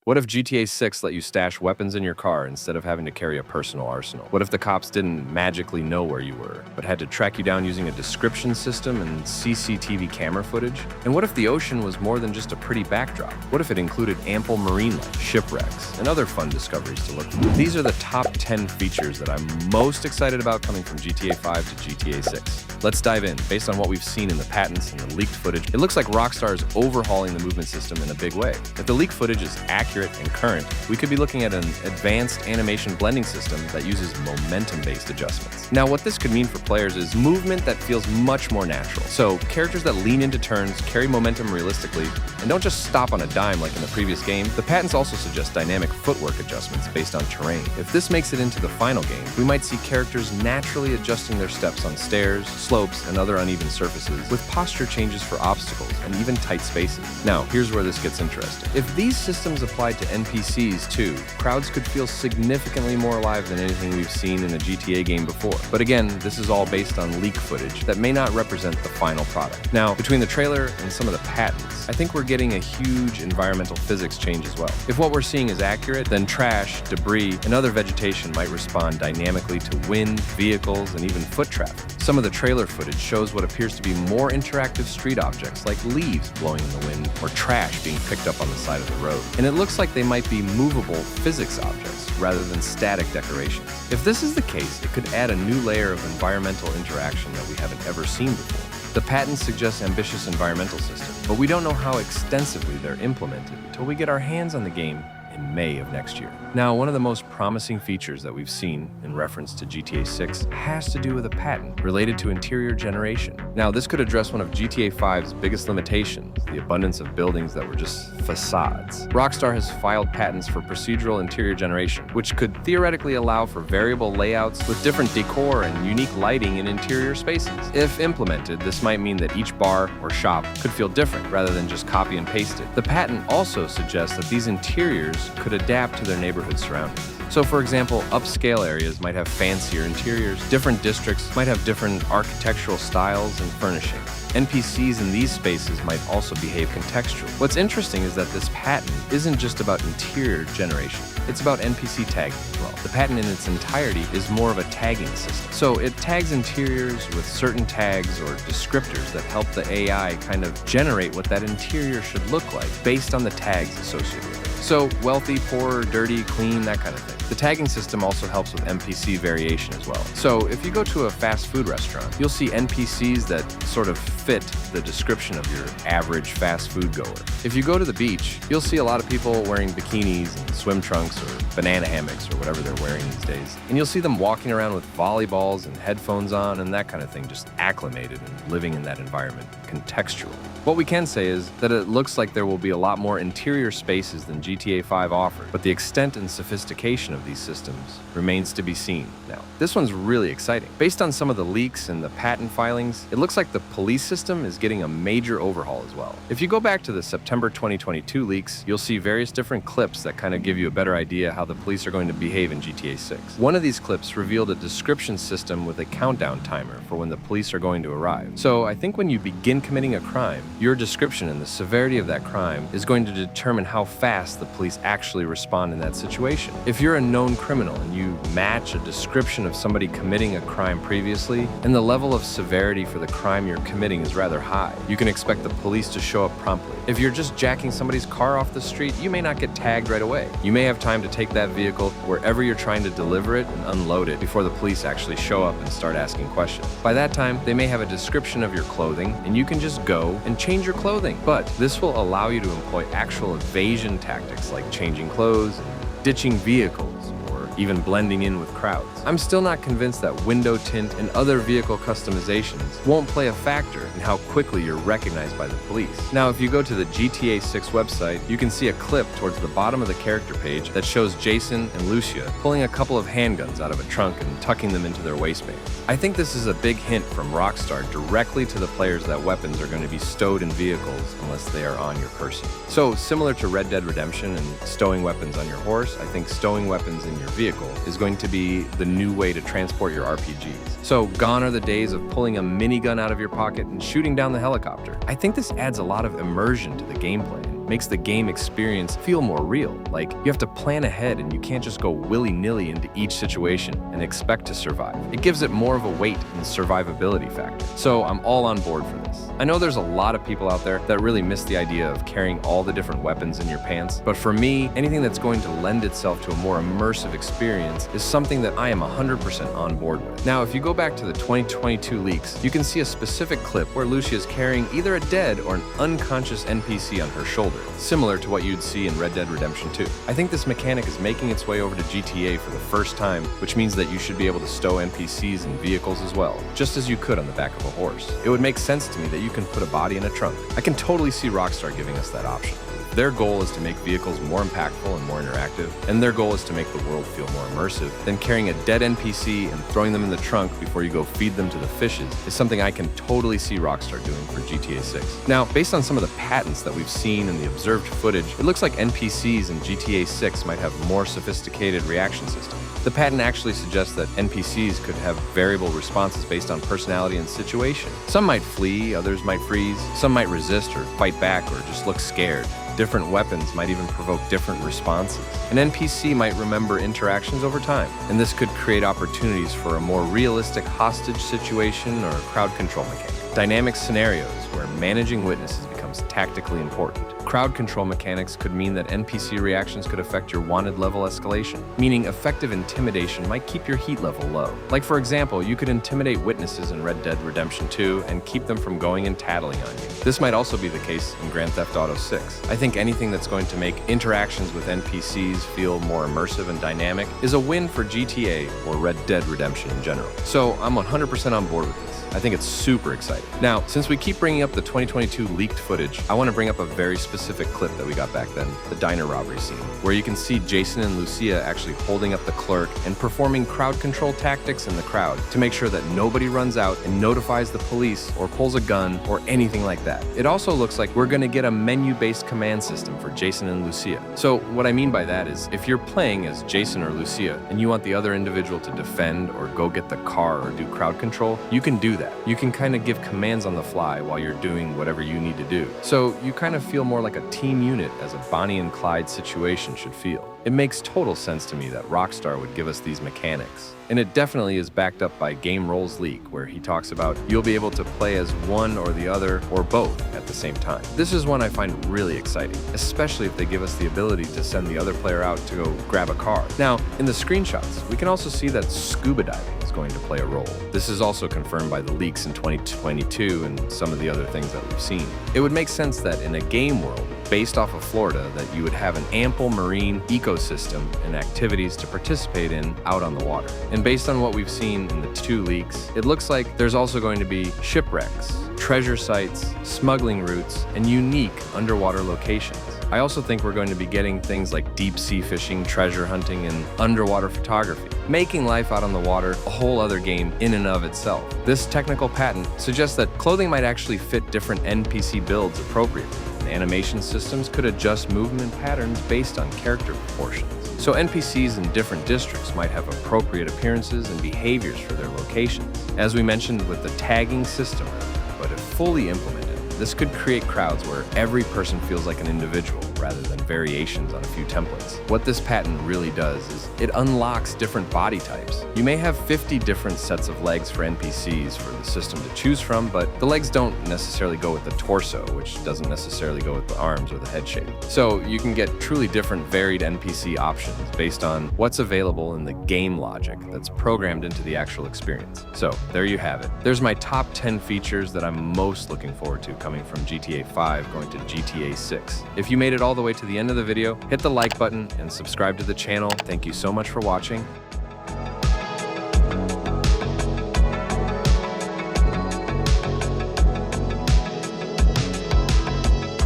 What if GTA 6 let you stash weapons in your car instead of having to carry a personal arsenal? What if the cops didn't magically know where you were, but had to track you down using a description system and CCTV camera footage? And what if the ocean was more than just a pretty backdrop? What if it included ample marine life, shipwrecks, and other fun discoveries to look for? These are the top 10 features that I'm most excited about coming from GTA 5 to GTA 6. Let's dive in. Based on what we've seen in the patents and the leaked footage, it looks like Rockstar is overhauling the movement system in a big way. If the leaked footage is accurate and current, we could be looking at an advanced animation blending system that uses momentum-based adjustments. Now, what this could mean for players is movement that feels much more natural. So, characters that lean into turns, carry momentum realistically, and don't just stop on a dime like in the previous game. The patents also suggest dynamic footwork adjustments based on terrain. If this makes it into the final game, we might see characters naturally adjusting their steps on stairs, slopes, and other uneven surfaces, with posture changes for obstacles and even tight spaces. Now, here's where this gets interesting. If these systems applied to NPCs too, crowds could feel significantly more alive than anything we've seen in a GTA game before. But again, this is all based on leak footage that may not represent the final product. Now, between the trailer and some of the patents, I think we're getting a huge environmental physics change as well. If what we're seeing is accurate, then trash, debris, and other vegetation might respond dynamically to wind, vehicles, and even foot traffic. Some of the trailer footage shows what appears to be more interactive street objects like leaves blowing in the wind or trash being picked up on the side of the road. And it looks like they might be movable physics objects rather than static decorations. If this is the case, it could add a new layer of environmental interaction that we haven't ever seen before. The patent suggests ambitious environmental systems, but we don't know how extensively they're implemented until we get our hands on the game in May of next year. Now, one of the most promising features that we've seen in reference to GTA 6 has to do with a patent related to interior generation. Now, this could address one of GTA 5's biggest limitations, the abundance of buildings that were just facades. Rockstar has filed patents for procedural interior generation, which could theoretically allow for variable layouts with different decor and unique lighting in interior spaces. If implemented, this might mean that each bar or shop could feel different rather than just copy and paste it. The patent also suggests that these interiors could adapt to their neighborhood surroundings. So for example, upscale areas might have fancier interiors, different districts might have different architectural styles and furnishings. NPCs in these spaces might also behave contextually. What's interesting is that this patent isn't just about interior generation, it's about NPC tagging as well. The patent in its entirety is more of a tagging system. So it tags interiors with certain tags or descriptors that help the AI kind of generate what that interior should look like based on the tags associated with it. So wealthy, poor, dirty, clean, that kind of thing. The tagging system also helps with NPC variation as well. So if you go to a fast food restaurant, you'll see NPCs that sort of fit the description of your average fast food goer. If you go to the beach, you'll see a lot of people wearing bikinis and swim trunks or banana hammocks or whatever they're wearing these days. And you'll see them walking around with volleyballs and headphones on and that kind of thing, just acclimated and living in that environment contextually. What we can say is that it looks like there will be a lot more interior spaces than GTA 5 offered, but the extent and sophistication of these systems remains to be seen. Now, this one's really exciting. Based on some of the leaks and the patent filings, it looks like the police system is getting a major overhaul as well. If you go back to the September 2022 leaks, you'll see various different clips that kind of give you a better idea how the police are going to behave in GTA 6. One of these clips revealed a description system with a countdown timer for when the police are going to arrive. So I think when you begin committing a crime, your description and the severity of that crime is going to determine how fast the police actually respond in that situation. If you're a known criminal and you match a description of somebody committing a crime previously, and the level of severity for the crime you're committing is rather high, you can expect the police to show up promptly. If you're just jacking somebody's car off the street, you may not get tagged right away. You may have time to take that vehicle wherever you're trying to deliver it and unload it before the police actually show up and start asking questions. By that time, they may have a description of your clothing, and you can just go and change your clothing. But this will allow you to employ actual evasion tactics like changing clothes and ditching vehicles, or even blending in with crowds. I'm still not convinced that window tint and other vehicle customizations won't play a factor in how quickly you're recognized by the police. Now, if you go to the GTA 6 website, you can see a clip towards the bottom of the character page that shows Jason and Lucia pulling a couple of handguns out of a trunk and tucking them into their waistband. I think this is a big hint from Rockstar directly to the players that weapons are going to be stowed in vehicles unless they are on your person. So, similar to Red Dead Redemption and stowing weapons on your horse, I think stowing weapons in your vehicle is going to be the new way to transport your RPGs. So, gone are the days of pulling a minigun out of your pocket and shooting down the helicopter. I think this adds a lot of immersion to the gameplay and makes the game experience feel more real. Like, you have to plan ahead and you can't just go willy-nilly into each situation and expect to survive. It gives it more of a weight and survivability factor. So I'm all on board for this. I know there's a lot of people out there that really miss the idea of carrying all the different weapons in your pants, but for me, anything that's going to lend itself to a more immersive experience is something that I am 100% on board with. Now, if you go back to the 2022 leaks, you can see a specific clip where Lucia is carrying either a dead or an unconscious NPC on her shoulder, similar to what you'd see in Red Dead Redemption 2. I think this mechanic is making its way over to GTA for the first time, which means that you should be able to stow NPCs in vehicles as well, just as you could on the back of a horse. It would make sense to me that you can put a body in a trunk. I can totally see Rockstar giving us that option. Their goal is to make vehicles more impactful and more interactive, and their goal is to make the world feel more immersive. Then carrying a dead NPC and throwing them in the trunk before you go feed them to the fishes is something I can totally see Rockstar doing for GTA 6. Now, based on some of the patents that we've seen in the observed footage, it looks like NPCs in GTA 6 might have more sophisticated reaction systems. The patent actually suggests that NPCs could have variable responses based on personality and situation. Some might flee, others might freeze, some might resist or fight back or just look scared. Different weapons might even provoke different responses. An NPC might remember interactions over time, and this could create opportunities for a more realistic hostage situation or crowd control mechanic. Dynamic scenarios where managing witnesses becomes tactically important. Crowd control mechanics could mean that NPC reactions could affect your wanted level escalation, meaning effective intimidation might keep your heat level low. Like, for example, you could intimidate witnesses in Red Dead Redemption 2 and keep them from going and tattling on you. This might also be the case in Grand Theft Auto 6. I think anything that's going to make interactions with NPCs feel more immersive and dynamic is a win for GTA or Red Dead Redemption in general. So I'm 100% on board with this. I think it's super exciting. Now, since we keep bringing up the 2022 leaked footage, I want to bring up a very specific clip that we got back then, the diner robbery scene, where you can see Jason and Lucia actually holding up the clerk and performing crowd control tactics in the crowd to make sure that nobody runs out and notifies the police or pulls a gun or anything like that. It also looks like we're going to get a menu-based command system for Jason and Lucia. So what I mean by that is, if you're playing as Jason or Lucia and you want the other individual to defend or go get the car or do crowd control, you can do that. You can kind of give commands on the fly while you're doing whatever you need to do. So you kind of feel more like a team unit, as a Bonnie and Clyde situation should feel. It makes total sense to me that Rockstar would give us these mechanics. And it definitely is backed up by Game Roll's leak, where he talks about you'll be able to play as one or the other or both at the same time. This is one I find really exciting, especially if they give us the ability to send the other player out to go grab a car. Now, in the screenshots, we can also see that scuba diving is going to play a role. This is also confirmed by the leaks in 2022 and some of the other things that we've seen. It would make sense that in a game world based off of Florida, that you would have an ample marine ecosystem and activities to participate in out on the water. And based on what we've seen in the 2 leaks, it looks like there's also going to be shipwrecks, treasure sites, smuggling routes, and unique underwater locations. I also think we're going to be getting things like deep sea fishing, treasure hunting, and underwater photography, making life out on the water a whole other game in and of itself. This technical patent suggests that clothing might actually fit different NPC builds appropriately. Animation systems could adjust movement patterns based on character proportions. So NPCs in different districts might have appropriate appearances and behaviors for their locations. As we mentioned with the tagging system, but if fully implemented, this could create crowds where every person feels like an individual rather than variations on a few templates. What this patent really does is it unlocks different body types. You may have 50 different sets of legs for NPCs for the system to choose from, but the legs don't necessarily go with the torso, which doesn't necessarily go with the arms or the head shape. So you can get truly different varied NPC options based on what's available in the game logic that's programmed into the actual experience. So there you have it. There's my top 10 features that I'm most looking forward to coming from GTA 5 going to GTA 6. If you made it all the way to the end of the video, hit the like button and subscribe to the channel. Thank you so much for watching.